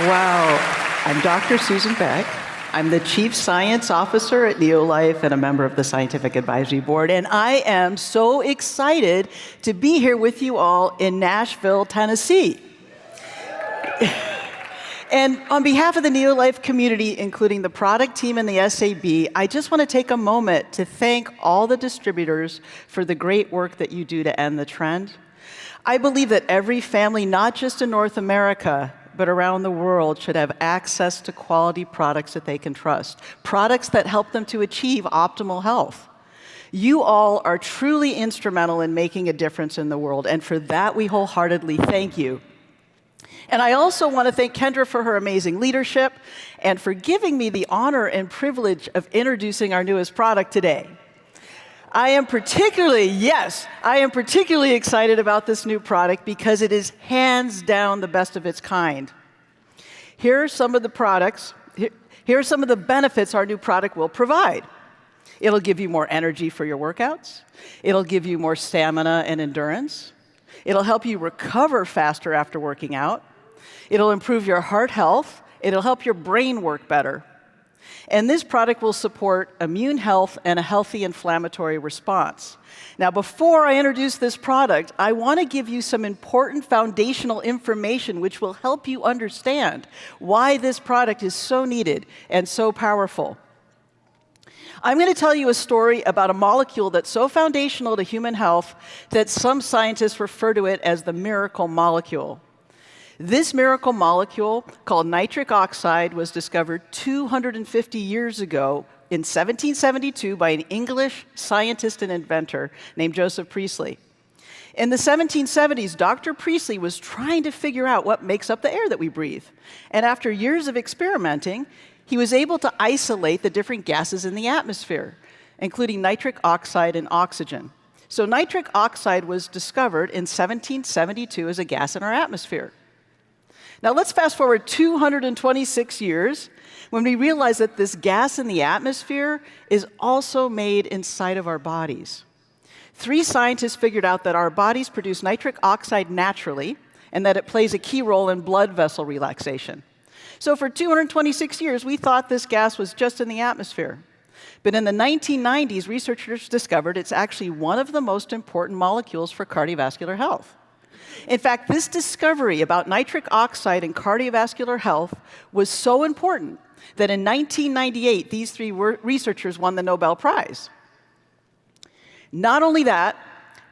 Wow. I'm Dr. Susan Beck. I'm the Chief Science Officer at NeoLife and a member of the Scientific Advisory Board. And I am so excited to be here with you all in Nashville, Tennessee. And on behalf of the NeoLife community, including the product team and the SAB, I just want to take a moment to thank all the distributors for the great work that you do to end the trend. I believe that every family, not just in North America, but around the world, should have access to quality products that they can trust, products that help them to achieve optimal health. You all are truly instrumental in making a difference in the world, and for that we wholeheartedly thank you. And I also want to thank Kendra for her amazing leadership and for giving me the honor and privilege of introducing our newest product today. I am particularly excited about this new product because it is hands down the best of its kind. Here are some of the benefits our new product will provide. It'll give you more energy for your workouts. It'll give you more stamina and endurance. It'll help you recover faster after working out. It'll improve your heart health. It'll help your brain work better. And this product will support immune health and a healthy inflammatory response. Now, before I introduce this product, I want to give you some important foundational information which will help you understand why this product is so needed and so powerful. I'm going to tell you a story about a molecule that's so foundational to human health that some scientists refer to it as the miracle molecule. This miracle molecule, called nitric oxide, was discovered 250 years ago in 1772 by an English scientist and inventor named Joseph Priestley. In the 1770s, Dr. Priestley was trying to figure out what makes up the air that we breathe. And after years of experimenting, he was able to isolate the different gases in the atmosphere, including nitric oxide and oxygen. So nitric oxide was discovered in 1772 as a gas in our atmosphere. Now let's fast forward 226 years when we realize that this gas in the atmosphere is also made inside of our bodies. 3 scientists figured out that our bodies produce nitric oxide naturally and that it plays a key role in blood vessel relaxation. So for 226 years, we thought this gas was just in the atmosphere. But in the 1990s, researchers discovered it's actually one of the most important molecules for cardiovascular health. In fact, this discovery about nitric oxide and cardiovascular health was so important that in 1998, these 3 researchers won the Nobel Prize. Not only that,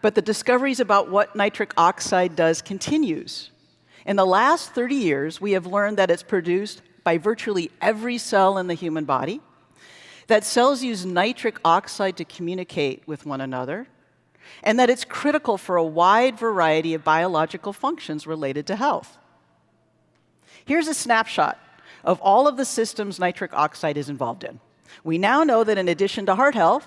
but the discoveries about what nitric oxide does continues. In the last 30 years, we have learned that it's produced by virtually every cell in the human body, that cells use nitric oxide to communicate with one another, and that it's critical for a wide variety of biological functions related to health. Here's a snapshot of all of the systems nitric oxide is involved in. We now know that in addition to heart health,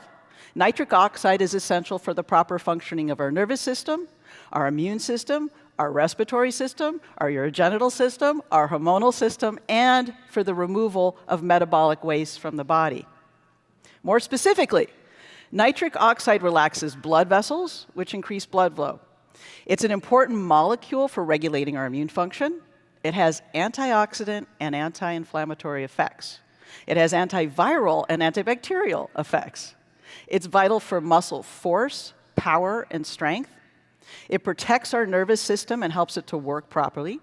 nitric oxide is essential for the proper functioning of our nervous system, our immune system, our respiratory system, our urogenital system, our hormonal system, and for the removal of metabolic waste from the body. More specifically, nitric oxide relaxes blood vessels, which increase blood flow. It's an important molecule for regulating our immune function. It has antioxidant and anti-inflammatory effects. It has antiviral and antibacterial effects. It's vital for muscle force, power, and strength. It protects our nervous system and helps it to work properly.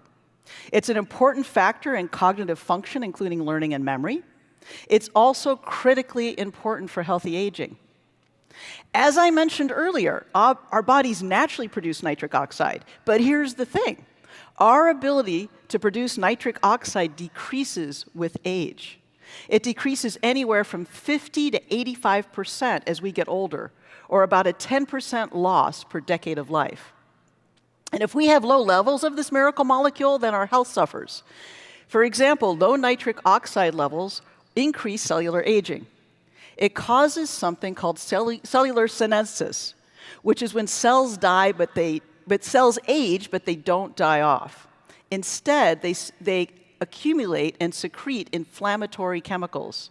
It's an important factor in cognitive function, including learning and memory. It's also critically important for healthy aging. As I mentioned earlier, our bodies naturally produce nitric oxide, but here's the thing. Our ability to produce nitric oxide decreases with age. It decreases anywhere from 50 to 85% as we get older, or about a 10% loss per decade of life. And if we have low levels of this miracle molecule, then our health suffers. For example, low nitric oxide levels increase cellular aging. It causes something called cellular senescence, which is when cells die, but cells age, but they don't die off. Instead, they accumulate and secrete inflammatory chemicals.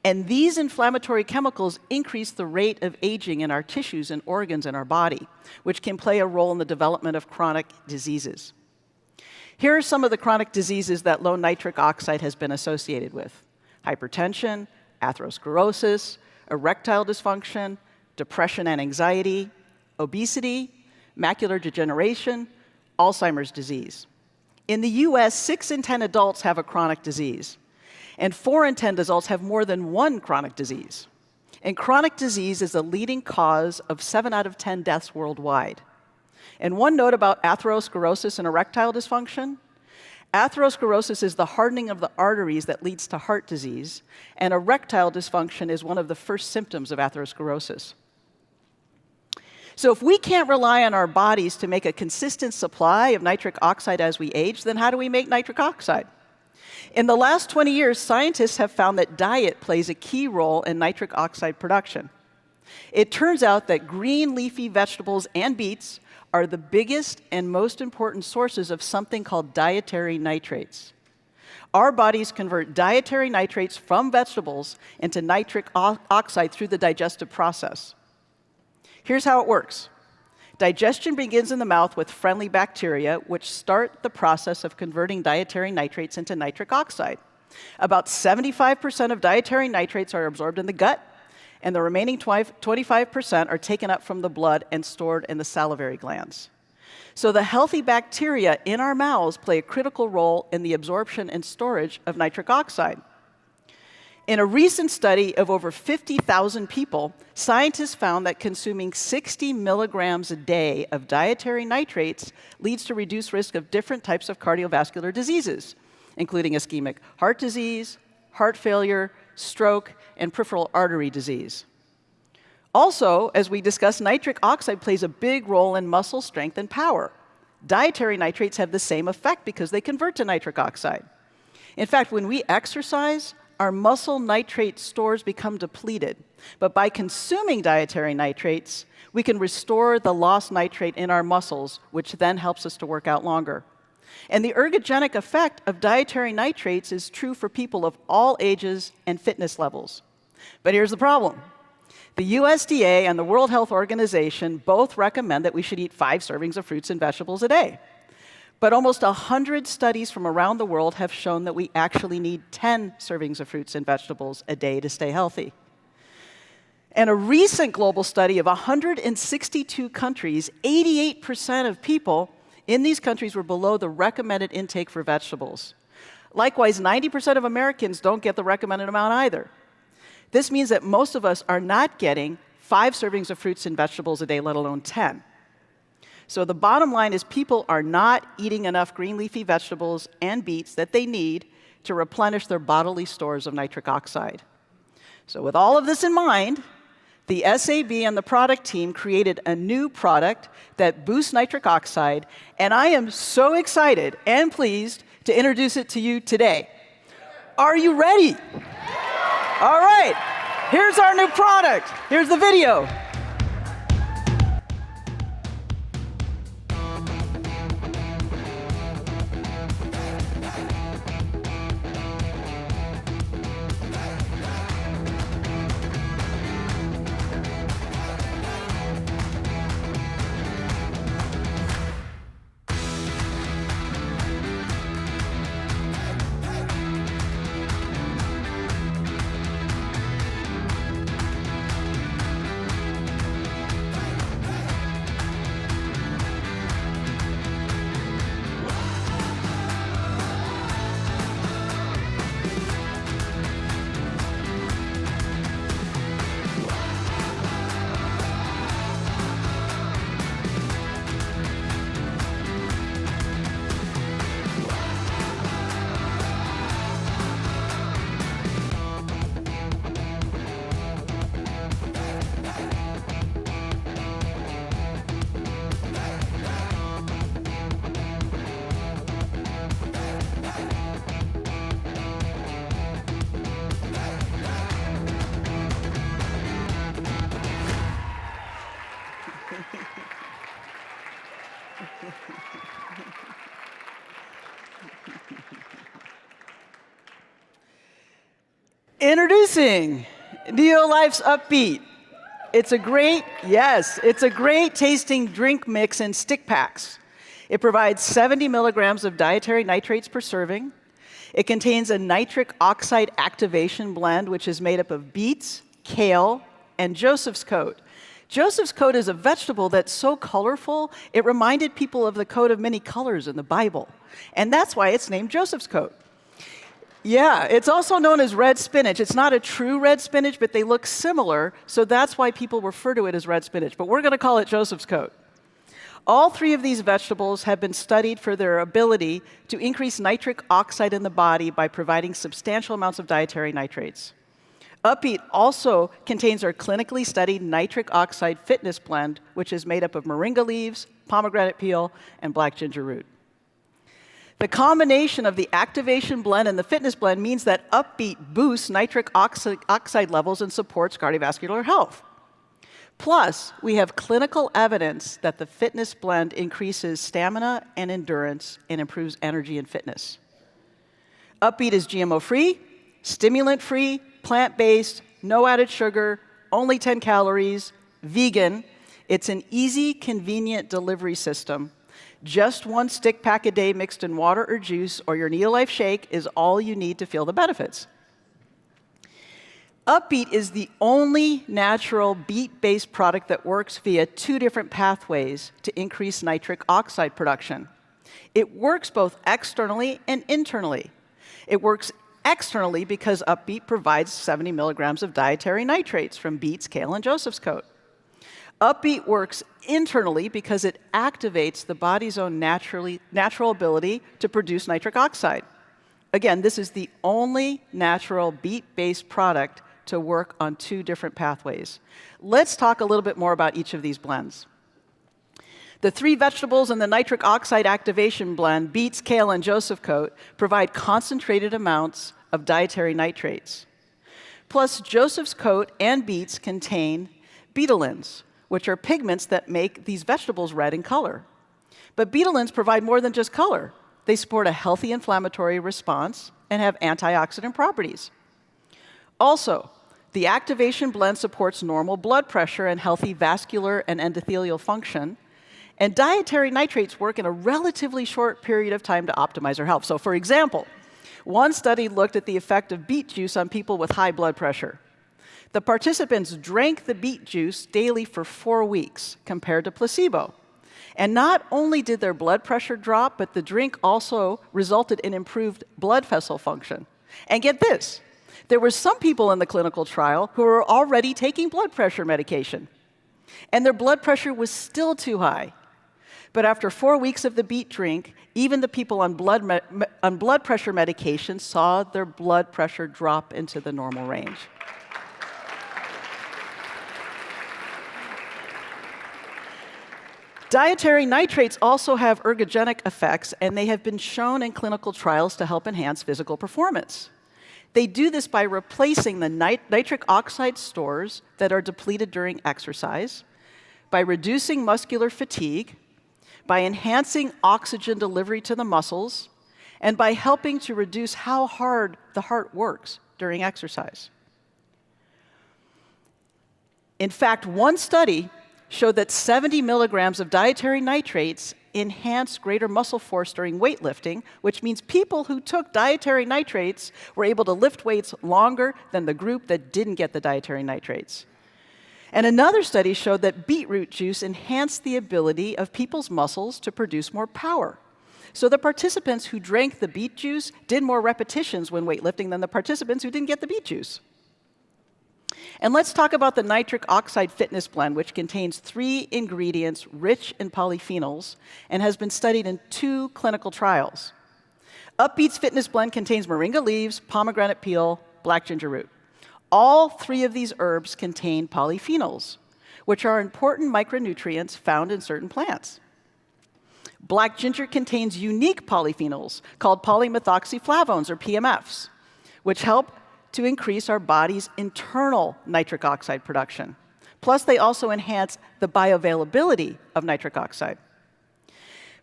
And these inflammatory chemicals increase the rate of aging in our tissues and organs in our body, which can play a role in the development of chronic diseases. Here are some of the chronic diseases that low nitric oxide has been associated with: hypertension, atherosclerosis, erectile dysfunction, depression and anxiety, obesity, macular degeneration, Alzheimer's disease. In the US, 6 in 10 adults have a chronic disease, and 4 in 10 adults have more than one chronic disease. And chronic disease is the leading cause of 7 out of 10 deaths worldwide. And one note about atherosclerosis and erectile dysfunction: atherosclerosis is the hardening of the arteries that leads to heart disease, and erectile dysfunction is one of the first symptoms of atherosclerosis. So if we can't rely on our bodies to make a consistent supply of nitric oxide as we age, then how do we make nitric oxide? In the last 20 years, scientists have found that diet plays a key role in nitric oxide production. It turns out that green leafy vegetables and beets are the biggest and most important sources of something called dietary nitrates. Our bodies convert dietary nitrates from vegetables into nitric oxide through the digestive process. Here's how it works. Digestion begins in the mouth with friendly bacteria, which start the process of converting dietary nitrates into nitric oxide. About 75% of dietary nitrates are absorbed in the gut, and the remaining 25% are taken up from the blood and stored in the salivary glands. So the healthy bacteria in our mouths play a critical role in the absorption and storage of nitric oxide. In a recent study of over 50,000 people, scientists found that consuming 60 milligrams a day of dietary nitrates leads to reduced risk of different types of cardiovascular diseases, including ischemic heart disease, heart failure, stroke, and peripheral artery disease. Also, as we discussed, nitric oxide plays a big role in muscle strength and power. Dietary nitrates have the same effect because they convert to nitric oxide. In fact, when we exercise, our muscle nitrate stores become depleted. But by consuming dietary nitrates, we can restore the lost nitrate in our muscles, which then helps us to work out longer. And the ergogenic effect of dietary nitrates is true for people of all ages and fitness levels. But here's the problem. The USDA and the World Health Organization both recommend that we should eat 5 servings of fruits and vegetables a day. But almost 100 studies from around the world have shown that we actually need 10 servings of fruits and vegetables a day to stay healthy. And a recent global study of 162 countries, 88% of people in these countries were below the recommended intake for vegetables. Likewise, 90% of Americans don't get the recommended amount either. This means that most of us are not getting 5 servings of fruits and vegetables a day, let alone 10. So the bottom line is people are not eating enough green leafy vegetables and beets that they need to replenish their bodily stores of nitric oxide. So with all of this in mind, the SAB and the product team created a new product that boosts nitric oxide, and I am so excited and pleased to introduce it to you today. Are you ready? All right, here's our new product. Here's the video. Introducing NeoLife's UpBeet. It's a great tasting drink mix in stick packs. It provides 70 milligrams of dietary nitrates per serving. It contains a nitric oxide activation blend, which is made up of beets, kale, and Joseph's coat. Joseph's coat is a vegetable that's so colorful, it reminded people of the coat of many colors in the Bible. And that's why it's named Joseph's coat. Yeah, it's also known as red spinach. It's not a true red spinach, but they look similar, so that's why people refer to it as red spinach. But we're going to call it Joseph's coat. All three of these vegetables have been studied for their ability to increase nitric oxide in the body by providing substantial amounts of dietary nitrates. UpBeet also contains our clinically studied nitric oxide fitness blend, which is made up of moringa leaves, pomegranate peel, and black ginger root. The combination of the activation blend and the fitness blend means that UpBeet boosts nitric oxide levels and supports cardiovascular health. Plus, we have clinical evidence that the fitness blend increases stamina and endurance and improves energy and fitness. UpBeet is GMO-free, stimulant-free, plant-based, no added sugar, only 10 calories, vegan. It's an easy, convenient delivery system. Just one stick pack a day mixed in water or juice or your NeoLife shake is all you need to feel the benefits. UpBeet is the only natural beet-based product that works via two different pathways to increase nitric oxide production. It works both externally and internally. It works externally because UpBeet provides 70 milligrams of dietary nitrates from beets, kale, and Joseph's coat. UpBeet works internally because it activates the body's own natural ability to produce nitric oxide. Again, this is the only natural beet-based product to work on two different pathways. Let's talk a little bit more about each of these blends. The three vegetables in the nitric oxide activation blend, beets, kale, and Joseph coat, provide concentrated amounts of dietary nitrates. Plus, Joseph's coat and beets contain betalains, which are pigments that make these vegetables red in color. But betalains provide more than just color. They support a healthy inflammatory response and have antioxidant properties. Also, the activation blend supports normal blood pressure and healthy vascular and endothelial function. And dietary nitrates work in a relatively short period of time to optimize our health. So, for example, one study looked at the effect of beet juice on people with high blood pressure. The participants drank the beet juice daily for 4 weeks compared to placebo. And not only did their blood pressure drop, but the drink also resulted in improved blood vessel function. And get this, there were some people in the clinical trial who were already taking blood pressure medication, and their blood pressure was still too high. But after 4 weeks of the beet drink, even the people on blood pressure medication saw their blood pressure drop into the normal range. Dietary nitrates also have ergogenic effects, and they have been shown in clinical trials to help enhance physical performance. They do this by replacing the nitric oxide stores that are depleted during exercise, by reducing muscular fatigue, by enhancing oxygen delivery to the muscles, and by helping to reduce how hard the heart works during exercise. In fact, one study showed that 70 milligrams of dietary nitrates enhance greater muscle force during weightlifting, which means people who took dietary nitrates were able to lift weights longer than the group that didn't get the dietary nitrates. And another study showed that beetroot juice enhanced the ability of people's muscles to produce more power. So the participants who drank the beet juice did more repetitions when weightlifting than the participants who didn't get the beet juice. And let's talk about the nitric oxide fitness blend, which contains 3 ingredients rich in polyphenols and has been studied in 2 clinical trials. UpBeet's fitness blend contains moringa leaves, pomegranate peel, black ginger root. All 3 of these herbs contain polyphenols, which are important micronutrients found in certain plants. Black ginger contains unique polyphenols called polymethoxyflavones, or PMFs, which help to increase our body's internal nitric oxide production. Plus, they also enhance the bioavailability of nitric oxide.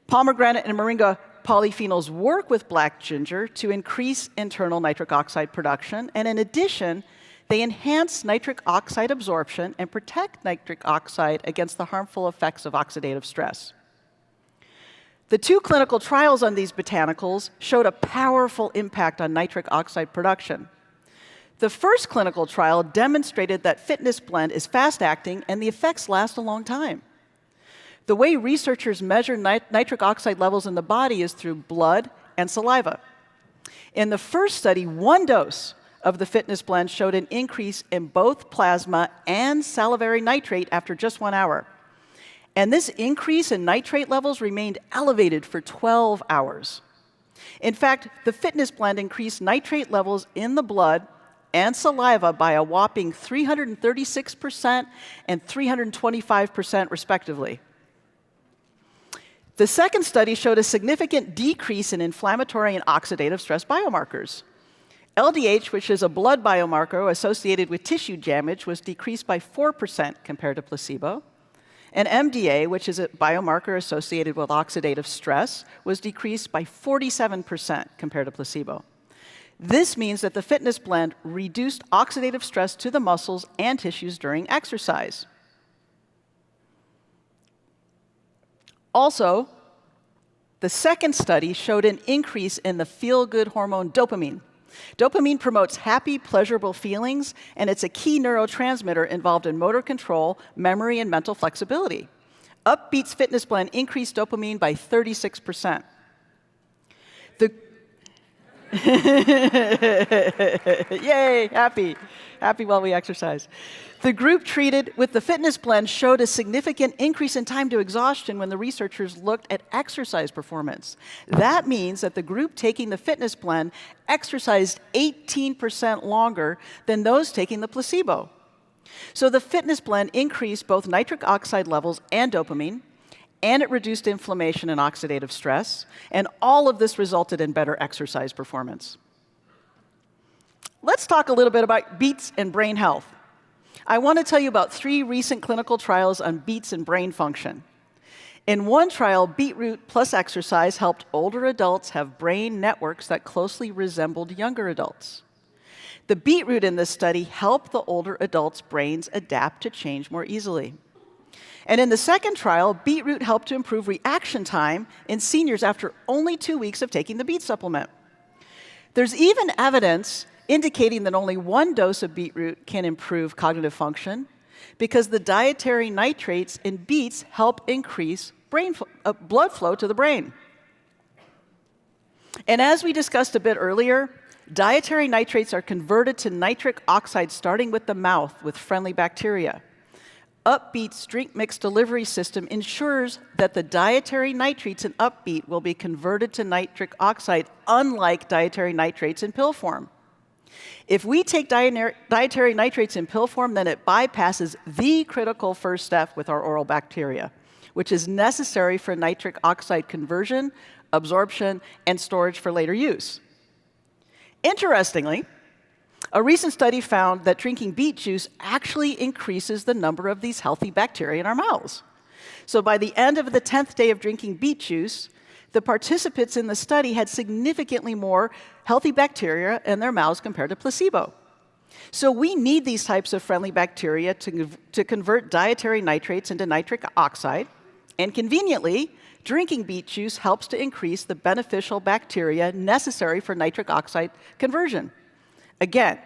Pomegranate and moringa polyphenols work with black ginger to increase internal nitric oxide production, and in addition, they enhance nitric oxide absorption and protect nitric oxide against the harmful effects of oxidative stress. The 2 clinical trials on these botanicals showed a powerful impact on nitric oxide production. The first clinical trial demonstrated that Fitness Blend is fast-acting and the effects last a long time. The way researchers measure nitric oxide levels in the body is through blood and saliva. In the first study, 1 dose of the Fitness Blend showed an increase in both plasma and salivary nitrate after just 1 hour. And this increase in nitrate levels remained elevated for 12 hours. In fact, the Fitness Blend increased nitrate levels in the blood and saliva by a whopping 336% and 325% respectively. The second study showed a significant decrease in inflammatory and oxidative stress biomarkers. LDH, which is a blood biomarker associated with tissue damage, was decreased by 4% compared to placebo. And MDA, which is a biomarker associated with oxidative stress, was decreased by 47% compared to placebo. This means that the Fitness Blend reduced oxidative stress to the muscles and tissues during exercise. Also, the second study showed an increase in the feel-good hormone dopamine. Dopamine promotes happy, pleasurable feelings, and it's a key neurotransmitter involved in motor control, memory, and mental flexibility. UpBeet's Fitness Blend increased dopamine by 36%. Yay, happy while we exercise. The group treated with the Fitness Blend showed a significant increase in time to exhaustion when the researchers looked at exercise performance. That means that the group taking the Fitness Blend exercised 18% longer than those taking the placebo. So the Fitness Blend increased both nitric oxide levels and dopamine, and it reduced inflammation and oxidative stress, and all of this resulted in better exercise performance. Let's talk a little bit about beets and brain health. I want to tell you about 3 recent clinical trials on beets and brain function. In one trial, beetroot plus exercise helped older adults have brain networks that closely resembled younger adults. The beetroot in this study helped the older adults' brains adapt to change more easily. And in the second trial, beetroot helped to improve reaction time in seniors after only 2 weeks of taking the beet supplement. There's even evidence indicating that only 1 dose of beetroot can improve cognitive function because the dietary nitrates in beets help increase blood flow to the brain. And as we discussed a bit earlier, dietary nitrates are converted to nitric oxide starting with the mouth with friendly bacteria. UpBeet's drink mix delivery system ensures that the dietary nitrates in UpBeet will be converted to nitric oxide, unlike dietary nitrates in pill form. If we take dietary nitrates in pill form, then it bypasses the critical first step with our oral bacteria, which is necessary for nitric oxide conversion, absorption, and storage for later use. Interestingly, a recent study found that drinking beet juice actually increases the number of these healthy bacteria in our mouths. So by the end of the 10th day of drinking beet juice, the participants in the study had significantly more healthy bacteria in their mouths compared to placebo. So we need these types of friendly bacteria to convert dietary nitrates into nitric oxide, and conveniently, drinking beet juice helps to increase the beneficial bacteria necessary for nitric oxide conversion. Again,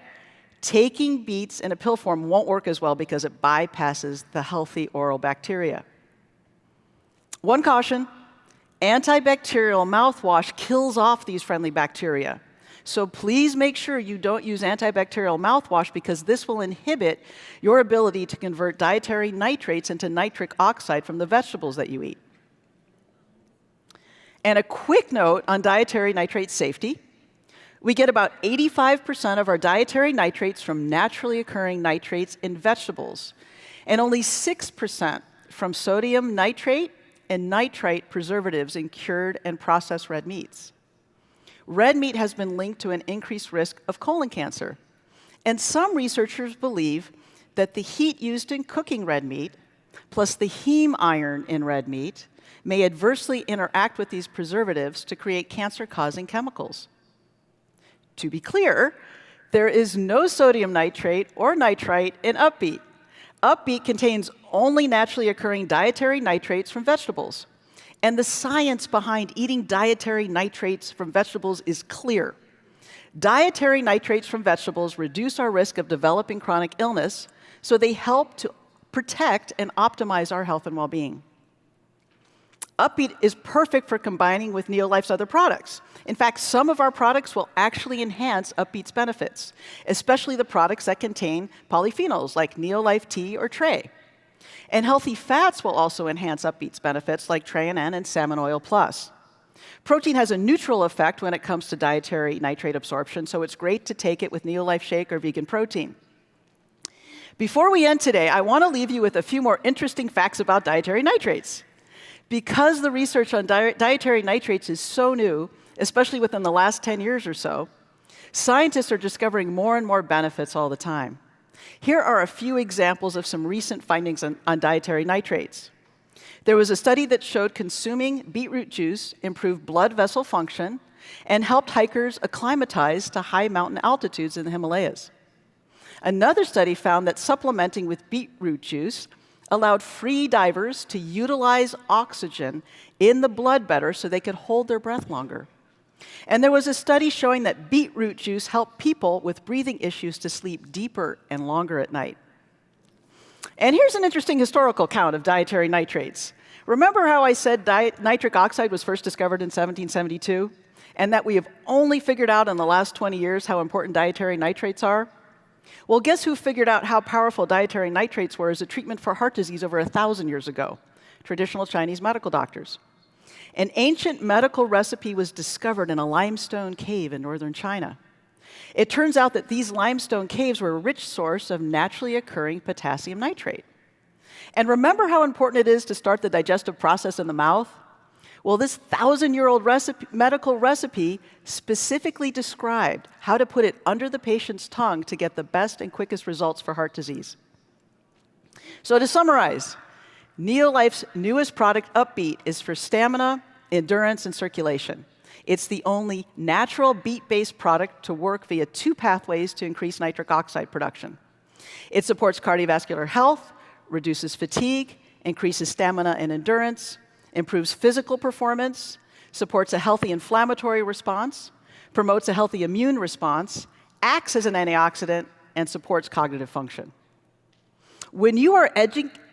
taking beets in a pill form won't work as well because it bypasses the healthy oral bacteria. One caution, antibacterial mouthwash kills off these friendly bacteria. So please make sure you don't use antibacterial mouthwash because this will inhibit your ability to convert dietary nitrates into nitric oxide from the vegetables that you eat. And a quick note on dietary nitrate safety. We get about 85% of our dietary nitrates from naturally occurring nitrates in vegetables, and only 6% from sodium nitrate and nitrite preservatives in cured and processed red meats. Red meat has been linked to an increased risk of colon cancer, and some researchers believe that the heat used in cooking red meat, plus the heme iron in red meat, may adversely interact with these preservatives to create cancer-causing chemicals. To be clear, there is no sodium nitrate or nitrite in UpBeet. UpBeet contains only naturally occurring dietary nitrates from vegetables. And the science behind eating dietary nitrates from vegetables is clear. Dietary nitrates from vegetables reduce our risk of developing chronic illness, so they help to protect and optimize our health and well-being. UpBeet is perfect for combining with NeoLife's other products. In fact, some of our products will actually enhance UpBeet's benefits, especially the products that contain polyphenols like NeoLife Tea or Tray. And healthy fats will also enhance UpBeet's benefits like Tray-N and Salmon Oil Plus. Protein has a neutral effect when it comes to dietary nitrate absorption, so it's great to take it with NeoLife Shake or vegan protein. Before we end today, I want to leave you with a few more interesting facts about dietary nitrates. Because the research on dietary nitrates is so new, especially within the last 10 years or so, scientists are discovering more and more benefits all the time. Here are a few examples of some recent findings on dietary nitrates. There was a study that showed consuming beetroot juice improved blood vessel function and helped hikers acclimatize to high mountain altitudes in the Himalayas. Another study found that supplementing with beetroot juice allowed free divers to utilize oxygen in the blood better so they could hold their breath longer. And there was a study showing that beetroot juice helped people with breathing issues to sleep deeper and longer at night. And here's an interesting historical count of dietary nitrates. Remember how I said nitric oxide was first discovered in 1772? And that we have only figured out in the last 20 years how important dietary nitrates are? Well, guess who figured out how powerful dietary nitrates were as a treatment for heart disease over 1,000 years ago? Traditional Chinese medical doctors. An ancient medical recipe was discovered in a limestone cave in northern China. It turns out that these limestone caves were a rich source of naturally occurring potassium nitrate. And remember how important it is to start the digestive process in the mouth? Well, this 1,000-year-old medical recipe specifically described how to put it under the patient's tongue to get the best and quickest results for heart disease. So to summarize, NeoLife's newest product, UpBeet, is for stamina, endurance, and circulation. It's the only natural beet-based product to work via 2 pathways to increase nitric oxide production. It supports cardiovascular health, reduces fatigue, increases stamina and endurance, improves physical performance, supports a healthy inflammatory response, promotes a healthy immune response, acts as an antioxidant, and supports cognitive function. When you are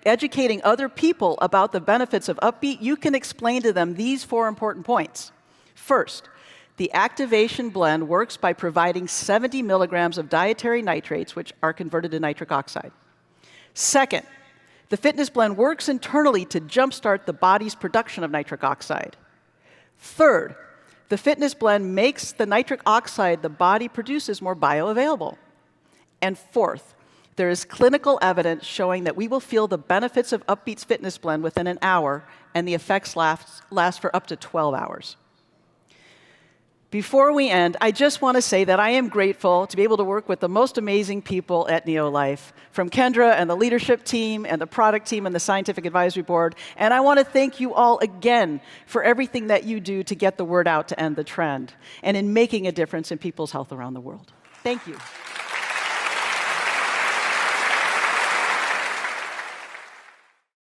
educating other people about the benefits of UpBeet, you can explain to them these 4 important points. First, the activation blend works by providing 70 milligrams of dietary nitrates, which are converted to nitric oxide. Second, the fitness blend works internally to jumpstart the body's production of nitric oxide. Third, the fitness blend makes the nitric oxide the body produces more bioavailable. And fourth, there is clinical evidence showing that we will feel the benefits of UpBeet's fitness blend within an hour, and the effects last for up to 12 hours. Before we end, I just want to say that I am grateful to be able to work with the most amazing people at NeoLife, from Kendra and the leadership team and the product team and the scientific advisory board. And I want to thank you all again for everything that you do to get the word out to end the trend and in making a difference in people's health around the world. Thank you.